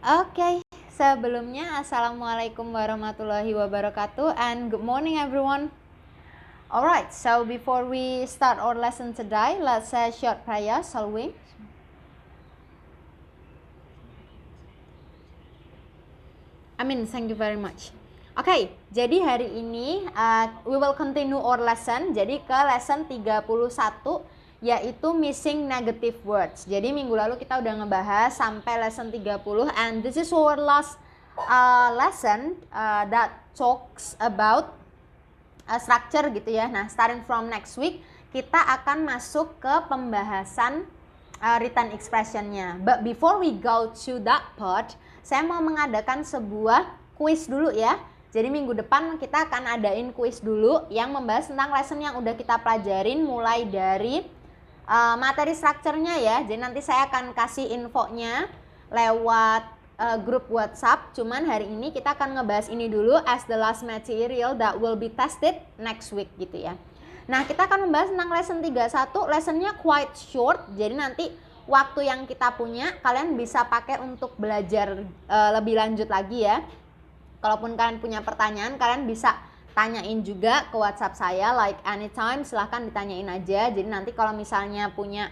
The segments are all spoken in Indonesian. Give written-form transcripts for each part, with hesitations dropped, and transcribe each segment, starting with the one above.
Oke, sebelumnya Assalamualaikum warahmatullahi wabarakatuh and good morning everyone. Alright, so before we start our lesson today, let's say a short prayer, shall we? Amin, thank you very much. Oke, jadi hari ini we will continue our lesson. Jadi ke lesson 31 yaitu missing negative words. Jadi minggu lalu kita udah ngebahas sampai lesson 30 and this is our last lesson that talks about structure gitu ya. Nah, starting from next week kita akan masuk ke pembahasan written expression-nya. But before we go to that part, saya mau mengadakan sebuah quiz dulu ya. Jadi minggu depan kita akan adain quiz dulu yang membahas tentang lesson yang udah kita pelajarin mulai dari materi structure-nya ya. Jadi nanti saya akan kasih infonya lewat grup WhatsApp. Cuman hari ini kita akan ngebahas ini dulu as the last material that will be tested next week gitu ya. Nah, kita akan membahas tentang lesson 31. Lessonnya quite short. Jadi nanti waktu yang kita punya kalian bisa pakai untuk belajar lebih lanjut lagi ya. Kalaupun kalian punya pertanyaan, kalian bisa tanyain juga ke WhatsApp saya like anytime, silahkan ditanyain aja. Jadi nanti kalau misalnya punya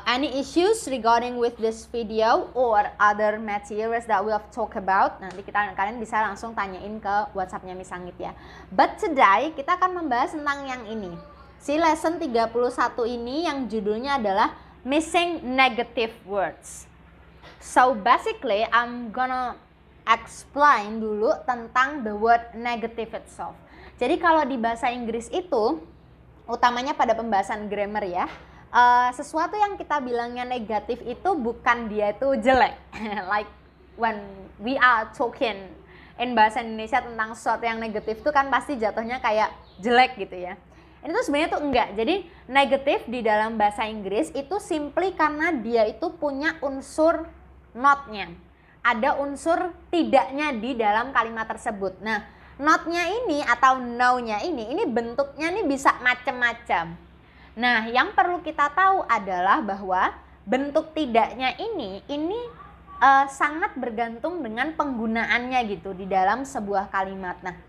any issues regarding with this video or other materials that we have talked about, nanti kalian bisa langsung tanyain ke WhatsAppnya Miss Anggit ya. But today kita akan membahas tentang yang ini. Si lesson 31 ini yang judulnya adalah missing negative words. So basically I'm gonna explain dulu tentang the word negative itself. Jadi kalau di bahasa Inggris itu utamanya pada pembahasan grammar ya, sesuatu yang kita bilangnya negatif itu bukan dia itu jelek. Like when we are talking in bahasa Indonesia tentang sesuatu yang negatif itu kan pasti jatuhnya kayak jelek gitu ya. Ini tuh sebenarnya tuh enggak. Jadi negatif di dalam bahasa Inggris itu simply karena dia itu punya unsur notnya. Ada unsur tidaknya di dalam kalimat tersebut. Nah, notnya ini atau no-nya ini bentuknya nih bisa macam-macam. Nah, yang perlu kita tahu adalah bahwa bentuk tidaknya ini sangat bergantung dengan penggunaannya gitu di dalam sebuah kalimat. Nah,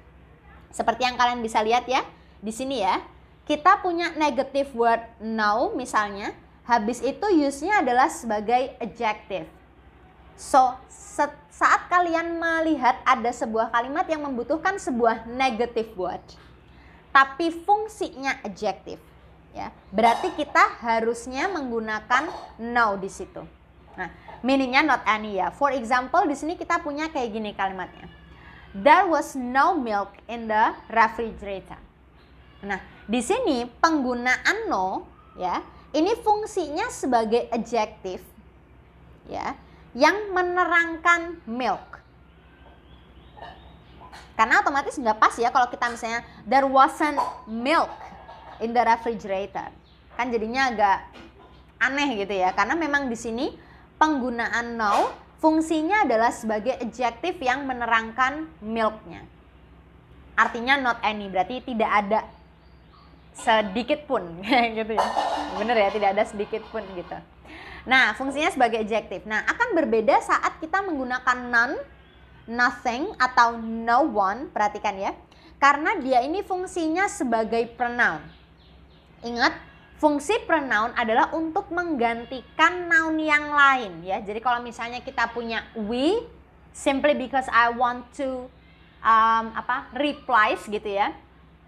seperti yang kalian bisa lihat ya di sini ya, kita punya negative word no misalnya, habis itu use-nya adalah sebagai adjective. So, saat kalian melihat ada sebuah kalimat yang membutuhkan sebuah negative word, tapi fungsinya adjective, ya, berarti kita harusnya menggunakan no di situ. Nah, meaningnya not any ya. For example, di sini kita punya kayak gini kalimatnya. There was no milk in the refrigerator. Nah, di sini penggunaan no, ya, ini fungsinya sebagai adjective, ya, yang menerangkan milk. Karena otomatis nggak pas ya kalau kita misalnya there wasn't milk in the refrigerator. Kan jadinya agak aneh gitu ya. Karena memang di sini penggunaan no fungsinya adalah sebagai adjective yang menerangkan milknya. Artinya not any, berarti tidak ada sedikit pun gitu ya. Bener ya, tidak ada sedikit pun gitu. Nah, fungsinya sebagai adjective. Nah, akan berbeda saat kita menggunakan none, nothing, atau no one. Perhatikan ya. Karena dia ini fungsinya sebagai pronoun. Ingat, fungsi pronoun adalah untuk menggantikan noun yang lain ya. Jadi kalau misalnya kita punya we, simply because I want to replies gitu ya.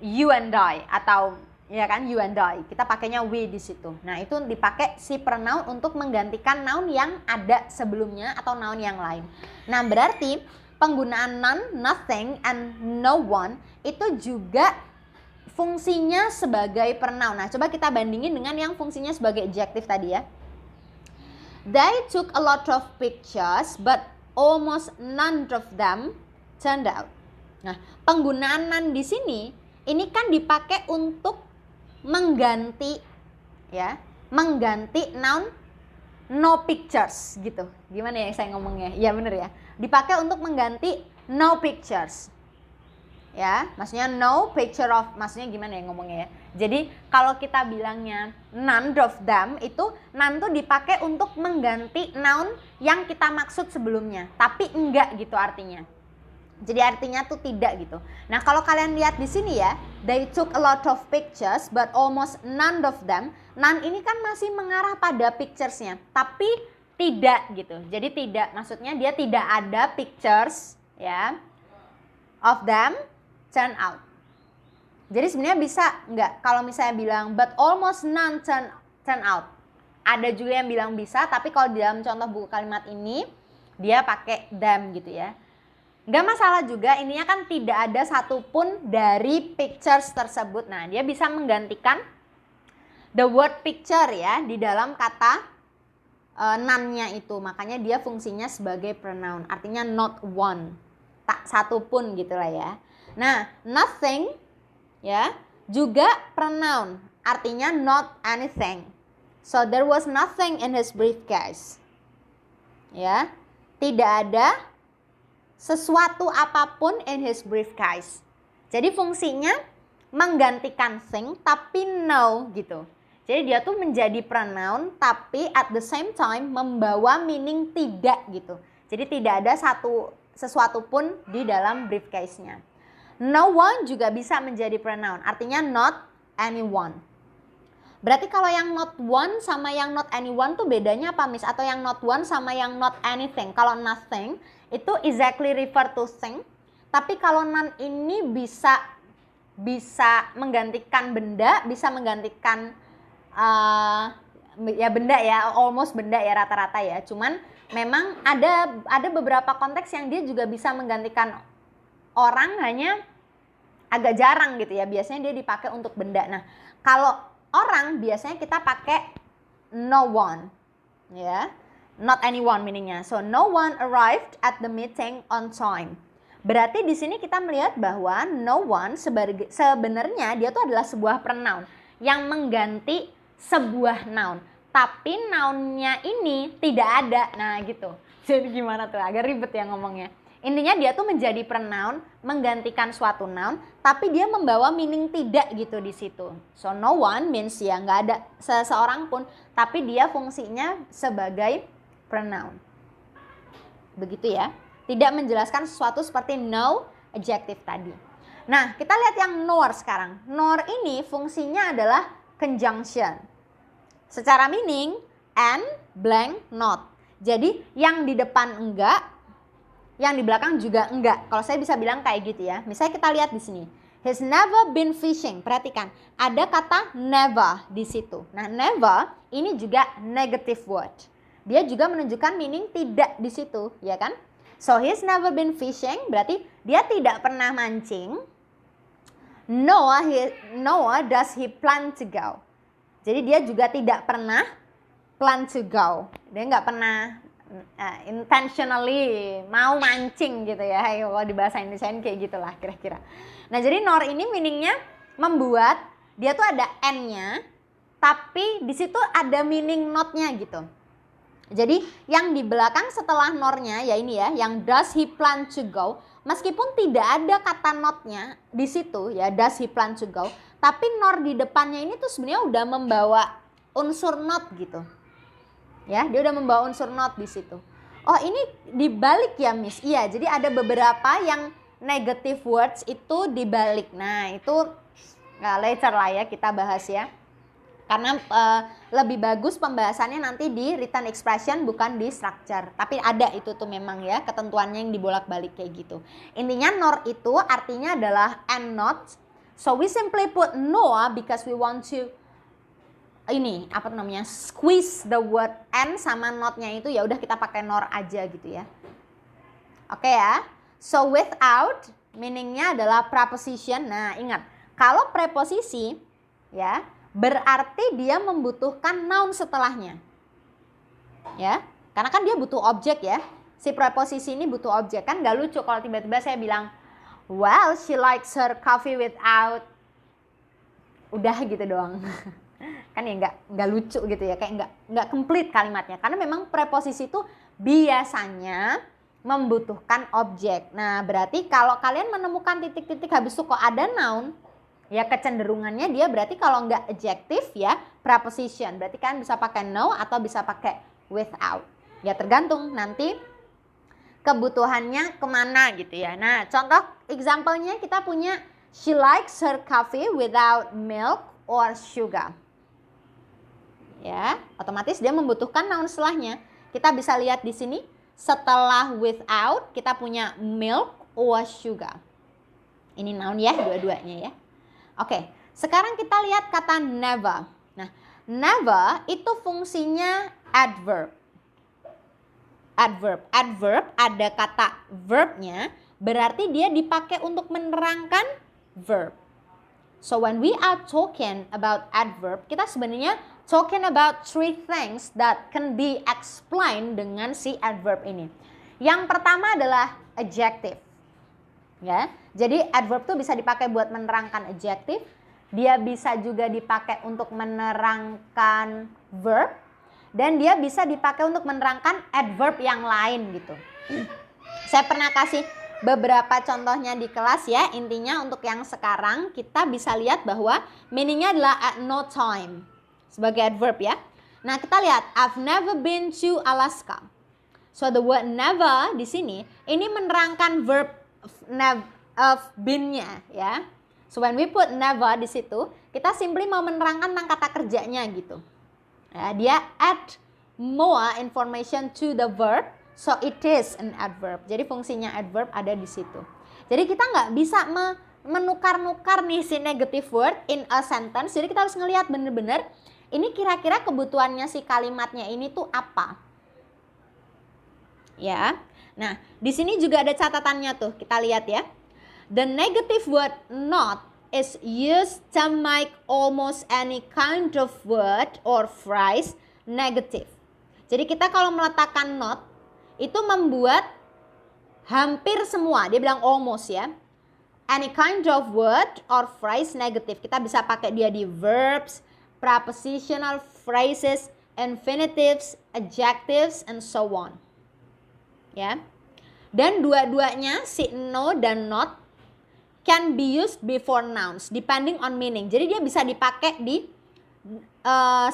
You and I atau ya kan, you and I. Kita pakainya we di situ. Nah, itu dipakai si pronoun untuk menggantikan noun yang ada sebelumnya atau noun yang lain. Nah, berarti penggunaan none, nothing, and no one itu juga fungsinya sebagai pronoun. Nah, coba kita bandingin dengan yang fungsinya sebagai adjective tadi ya. They took a lot of pictures, but almost none of them turned out. Nah, penggunaan none di sini ini kan dipakai untuk mengganti ya, mengganti noun no pictures gitu. Gimana ya saya ngomongnya? Ya bener ya. Dipakai untuk mengganti no pictures. ya, maksudnya no picture of, maksudnya gimana ya ngomongnya ya. Jadi kalau kita bilangnya none of them, itu none tuh dipakai untuk mengganti noun yang kita maksud sebelumnya, tapi enggak gitu artinya. Jadi artinya tuh tidak gitu. Nah kalau kalian lihat di sini ya, they took a lot of pictures but almost none of them. None ini kan masih mengarah pada pictures-nya, tapi tidak gitu. Jadi tidak, maksudnya dia tidak ada pictures ya of them turn out. Jadi sebenarnya bisa enggak kalau misalnya bilang but almost none turn out. Ada juga yang bilang bisa, tapi kalau di dalam contoh buku kalimat ini dia pakai them gitu ya. Enggak masalah juga, ininya kan tidak ada satupun dari pictures tersebut. Nah dia bisa menggantikan the word picture ya di dalam kata none-nya itu. Makanya dia fungsinya sebagai pronoun, artinya not one, tak satupun gitulah ya. Nah nothing ya juga pronoun, artinya not anything. So there was nothing in his briefcase. Ya, tidak ada sesuatu apapun in his briefcase. Jadi fungsinya menggantikan thing tapi no gitu. Jadi dia tuh menjadi pronoun tapi at the same time membawa meaning tidak gitu. Jadi tidak ada sesuatu pun di dalam briefcase-nya. No one juga bisa menjadi pronoun, artinya not anyone. Berarti kalau yang not one sama yang not anyone tuh bedanya apa, Miss? Atau yang not one sama yang not anything? Kalau nothing itu exactly refer to thing, tapi kalau none ini bisa menggantikan benda, bisa menggantikan ya benda ya, almost benda ya rata-rata ya. Cuman memang ada beberapa konteks yang dia juga bisa menggantikan orang, hanya agak jarang gitu ya. Biasanya dia dipakai untuk benda. Nah, kalau orang biasanya kita pakai no one ya. Not anyone meaningnya. So no one arrived at the meeting on time. Berarti di sini kita melihat bahwa no one sebenarnya dia tuh adalah sebuah pronoun yang mengganti sebuah noun, tapi nounnya ini tidak ada. Nah gitu. Jadi gimana tuh, agak ribet ya ngomongnya. Intinya dia tuh menjadi pronoun menggantikan suatu noun, tapi dia membawa meaning tidak gitu di situ. So no one means ya nggak ada seseorang pun, tapi dia fungsinya sebagai pronoun. Begitu ya. Tidak menjelaskan sesuatu seperti no adjective tadi. Nah kita lihat yang nor sekarang. Nor ini fungsinya adalah conjunction. Secara meaning and blank not. Jadi yang di depan enggak, yang di belakang juga enggak. Kalau saya bisa bilang kayak gitu ya. Misalnya kita lihat di sini. He's never been fishing. Perhatikan, ada kata never di situ. Nah, never ini juga negative word. Dia juga menunjukkan meaning tidak di situ, ya kan? So he's never been fishing, berarti dia tidak pernah mancing. Nor does he plan to go. Jadi dia juga tidak pernah plan to go. Dia nggak pernah intentionally mau mancing gitu ya. Kalau di bahasa Indonesia kayak gitulah kira-kira. Nah jadi nor ini meaningnya membuat, dia tuh ada n-nya, tapi di situ ada meaning not-nya gitu. Jadi yang di belakang setelah nornya ya ini ya, yang does he plan to go, meskipun tidak ada kata not-nya di situ ya, does he plan to go, tapi nor di depannya ini tuh sebenarnya udah membawa unsur not gitu. Ya, dia udah membawa unsur not di situ. Oh, ini dibalik ya, Miss. Iya, jadi ada beberapa yang negative words itu dibalik. Nah, itu later lah ya kita bahas ya. Karena lebih bagus pembahasannya nanti di written expression bukan di structure. Tapi ada itu tuh memang ya ketentuannya yang dibolak-balik kayak gitu. Intinya nor itu artinya adalah and not. So we simply put no because we want to squeeze the word and sama not-nya itu, ya udah kita pakai nor aja gitu ya. Oke ya. So without meaningnya adalah preposition. Nah, ingat, kalau preposisi ya berarti dia membutuhkan noun setelahnya. Ya, karena kan dia butuh objek ya. Si preposisi ini butuh objek, kan gak lucu kalau tiba-tiba saya bilang well, she likes her coffee without, udah gitu doang. Kan ya nggak lucu gitu ya, kayak nggak komplit kalimatnya. Karena memang preposisi itu biasanya membutuhkan objek. Nah, berarti kalau kalian menemukan titik-titik habis itu kok ada noun, ya kecenderungannya dia berarti kalau nggak adjective ya preposition. Berarti kan bisa pakai no atau bisa pakai without. Ya tergantung nanti kebutuhannya kemana gitu ya. Nah, contoh example-nya kita punya she likes her coffee without milk or sugar. Ya, otomatis dia membutuhkan noun setelahnya. Kita bisa lihat di sini setelah without kita punya milk or sugar. Ini noun ya dua-duanya ya. Oke, sekarang kita lihat kata never. Nah, never itu fungsinya adverb. Adverb ada kata verbnya, berarti dia dipakai untuk menerangkan verb. So when we are talking about adverb, kita sebenarnya talking about three things that can be explained dengan si adverb ini. Yang pertama adalah adjective. Ya. Jadi adverb tuh bisa dipakai buat menerangkan adjective, dia bisa juga dipakai untuk menerangkan verb, dan dia bisa dipakai untuk menerangkan adverb yang lain gitu. Saya pernah kasih beberapa contohnya di kelas ya. Intinya untuk yang sekarang kita bisa lihat bahwa meaningnya adalah at no time sebagai adverb ya. Nah, kita lihat I've never been to Alaska. So the word never di sini ini menerangkan verb of been-nya ya. So when we put never di situ, kita simply mau menerangkan tentang kata kerjanya gitu. Ya, dia add more information to the verb. So it is an adverb. Jadi fungsinya adverb ada di situ. Jadi kita nggak bisa menukar-nukar nih si negative word in a sentence. Jadi kita harus ngelihat bener-bener ini kira-kira kebutuhannya si kalimatnya ini tuh apa. Ya. Nah, di sini juga ada catatannya tuh. Kita lihat ya. The negative word not is used to make almost any kind of word or phrase negative. Jadi kita kalau meletakkan not itu membuat hampir semua, dia bilang almost ya, any kind of word or phrase negative. Kita bisa pakai dia di verbs, prepositional phrases, infinitives, adjectives, and so on. Ya. Dan dua-duanya si no dan not can be used before nouns depending on meaning. Jadi dia bisa dipakai di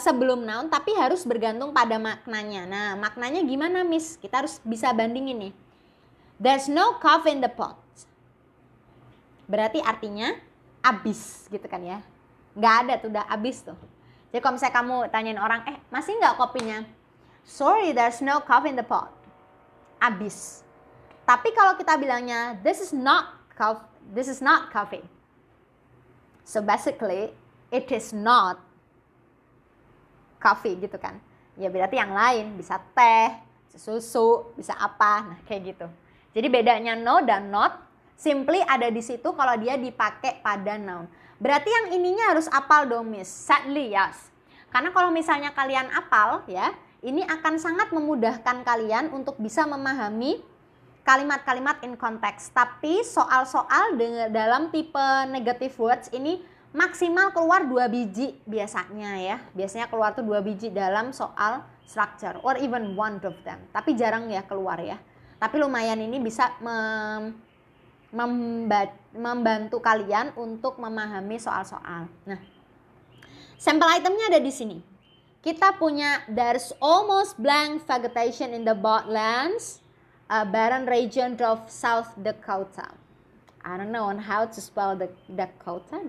sebelum noun tapi harus bergantung pada maknanya. Nah, maknanya gimana, Miss? Kita harus bisa bandingin nih. There's no coffee in the pot. Berarti artinya abis gitu kan ya. Nggak ada tuh, udah abis tuh. Jadi kalau misalnya kamu tanyain orang, masih nggak kopinya? Sorry, there's no coffee in the pot. Abis. Tapi kalau kita bilangnya this is not coffee. So basically it is not coffee gitu kan. Ya berarti yang lain, bisa teh, bisa susu, bisa apa. Nah, kayak gitu. Jadi bedanya no dan not simply ada di situ kalau dia dipakai pada noun. Berarti yang ininya harus apal dong, Miss. Sadly yes. Karena kalau misalnya kalian apal ya, ini akan sangat memudahkan kalian untuk bisa memahami kalimat-kalimat in context. Tapi soal-soal dalam tipe negative words ini maksimal keluar 2 biji biasanya ya. Biasanya keluar tuh 2 biji dalam soal structure or even one of them. Tapi jarang ya keluar ya. Tapi lumayan ini bisa membantu kalian untuk memahami soal-soal. Nah, sampel itemnya ada di sini. Kita punya there's almost blank vegetation in the botlands, a barren region of South Dakota. I don't know on how to spell the Dakota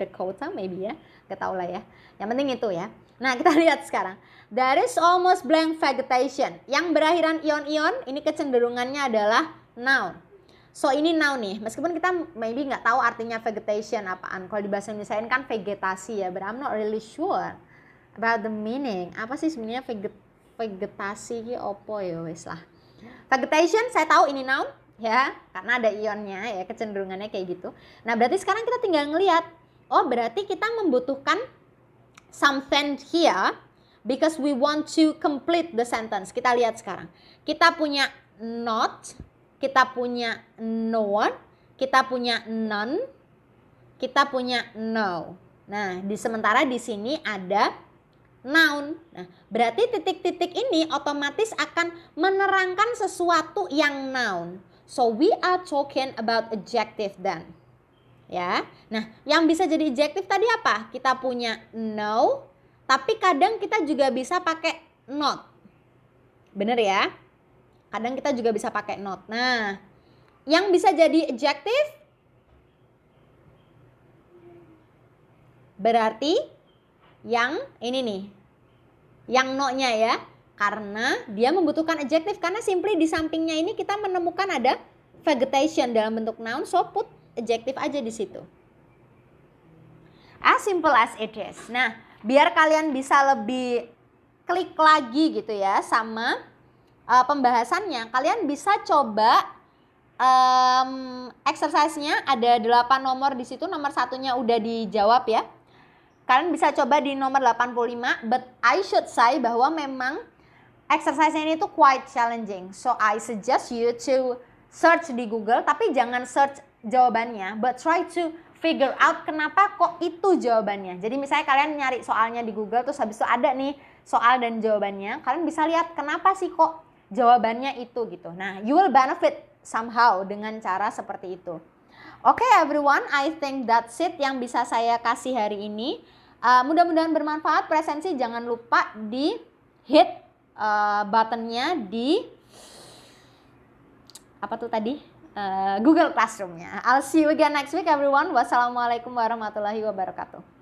maybe ya, gak tau lah ya. Yang penting itu ya. Nah, kita lihat sekarang. There is almost blank vegetation. Yang berakhiran ion-ion, ini kecenderungannya adalah noun. So ini noun nih, meskipun kita maybe nggak tahu artinya vegetation apaan. Kalau di bahasa Indonesia kan vegetasi ya, but I'm not really sure about the meaning. Apa sih sebenarnya vegetasi ki opo ya wes lah. Vegetation saya tahu ini noun ya, karena ada ionnya ya, kecenderungannya kayak gitu. Nah, berarti sekarang kita tinggal ngelihat, oh berarti kita membutuhkan something here because we want to complete the sentence. Kita lihat sekarang. Kita punya not, kita punya no, kita punya none, kita punya no. Nah, sementara di sini ada noun. Nah, berarti titik-titik ini otomatis akan menerangkan sesuatu yang noun. So we are talking about adjective then. Ya. Nah, yang bisa jadi adjective tadi apa? Kita punya know, tapi kadang kita juga bisa pakai not. Bener ya? Kadang kita juga bisa pakai not. Nah, yang bisa jadi adjective berarti yang ini nih, yang no-nya ya, karena dia membutuhkan adjective, karena simply di sampingnya ini kita menemukan ada vegetation dalam bentuk noun, so put adjective aja di situ. As simple as it is. Nah, biar kalian bisa lebih klik lagi gitu ya sama pembahasannya, kalian bisa coba exercise-nya ada 8 nomor di situ, nomor satunya udah dijawab ya. Kalian bisa coba di nomor 85, but I should say bahwa memang exercise-nya ini tuh quite challenging. So I suggest you to search di Google, tapi jangan search jawabannya, but try to figure out kenapa kok itu jawabannya. Jadi misalnya kalian nyari soalnya di Google, terus habis itu ada nih soal dan jawabannya, kalian bisa lihat kenapa sih kok jawabannya itu gitu. Nah, you will benefit somehow dengan cara seperti itu. Oke everyone, I think that's it yang bisa saya kasih hari ini. Mudah-mudahan bermanfaat. Presensi jangan lupa di hit buttonnya di apa tuh tadi, Google Classroom-nya. I'll see you again next week everyone. Wassalamualaikum warahmatullahi wabarakatuh.